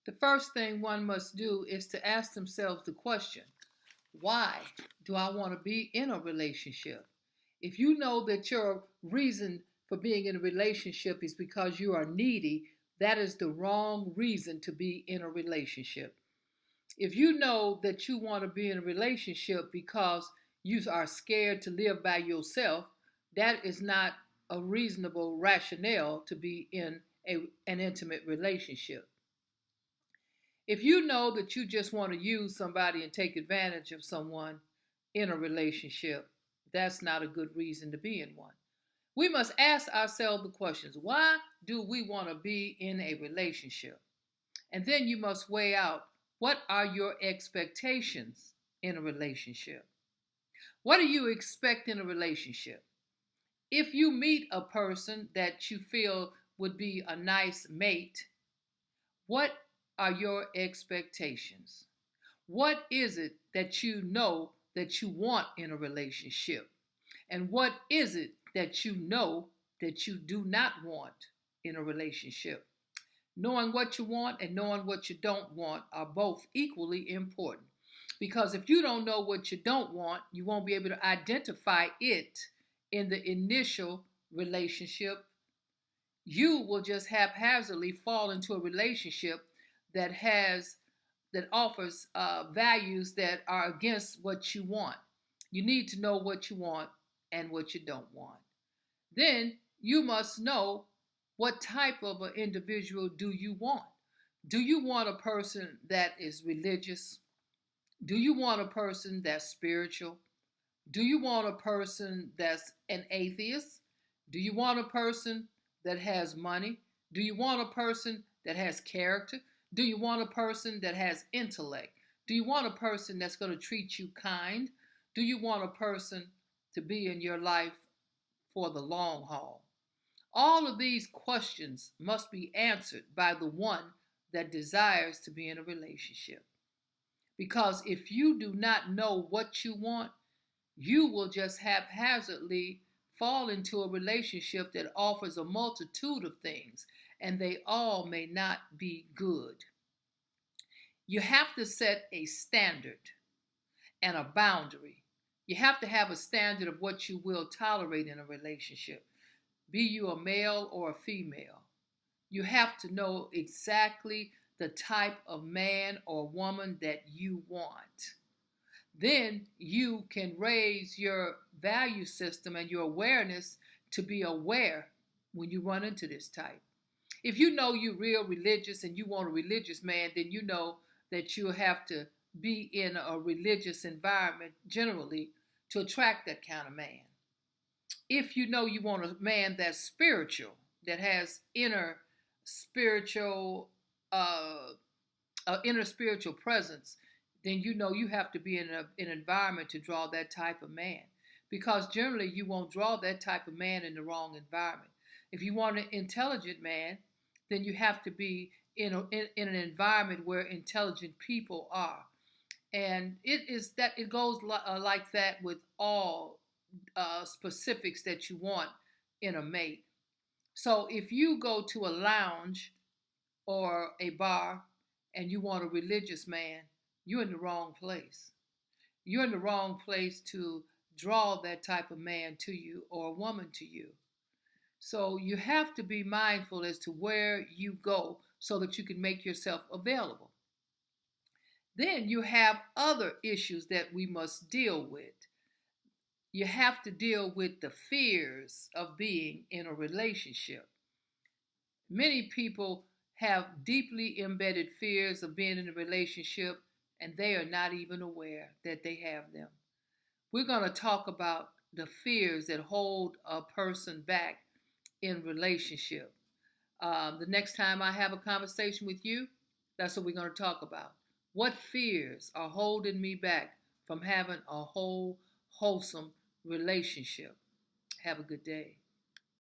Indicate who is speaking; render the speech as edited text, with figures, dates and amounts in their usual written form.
Speaker 1: The first thing one must do is to ask themselves the question, why do I want to be in a relationship? If you know that your reason for being in a relationship is because you are needy, that is the wrong reason to be in a relationship. If you know that you want to be in a relationship because you are scared to live by yourself, that is not a reasonable rationale to be in an intimate relationship. If you know that you just want to use somebody and take advantage of someone in a relationship, that's not a good reason to be in one. We must ask ourselves the questions, why do we want to be in a relationship? And then you must weigh out, what are your expectations in a relationship? What do you expect in a relationship? If you meet a person that you feel would be a nice mate, what are your expectations? What is it that you know that you want in a relationship? And what is it that you know that you do not want in a relationship? Knowing what you want and knowing what you don't want are both equally important. Because if you don't know what you don't want, you won't be able to identify it in the initial relationship. You will just haphazardly fall into a relationship that offers values that are against what you want. You need to know what you want and what you don't want. Then you must know, what type of an individual do you want? Do you want a person that is religious? Do you want a person that's spiritual? Do you want a person that's an atheist? Do you want a person that has money? Do you want a person that has character? Do you want a person that has intellect? Do you want a person that's going to treat you kind? Do you want a person to be in your life for the long haul? All of these questions must be answered by the one that desires to be in a relationship. Because if you do not know what you want, you will just haphazardly fall into a relationship that offers a multitude of things, and they all may not be good. You have to set a standard and a boundary. You have to have a standard of what you will tolerate in a relationship, be you a male or a female. You have to know exactly the type of man or woman that you want. Then you can raise your value system and your awareness to be aware when you run into this type. If you know you're real religious and you want a religious man, then you know that you'll have to be in a religious environment generally to attract that kind of man. If you know you want a man that's spiritual, that has spiritual, uh, inner spiritual presence, then you know you have to be in an environment to draw that type of man. Because generally you won't draw that type of man in the wrong environment. If you want an intelligent man, then you have to be in an environment where intelligent people are. And it goes like that with all specifics that you want in a mate. So if you go to a lounge or a bar and you want a religious man, you're in the wrong place. You're in the wrong place to draw that type of man to you or a woman to you. So you have to be mindful as to where you go so that you can make yourself available. Then you have other issues that we must deal with. You have to deal with the fears of being in a relationship. Many people have deeply embedded fears of being in a relationship, and they are not even aware that they have them. We're going to talk about the fears that hold a person back in relationship. The next time I have a conversation with you, that's what we're going to talk about. What fears are holding me back from having a whole, wholesome relationship? Have a good day.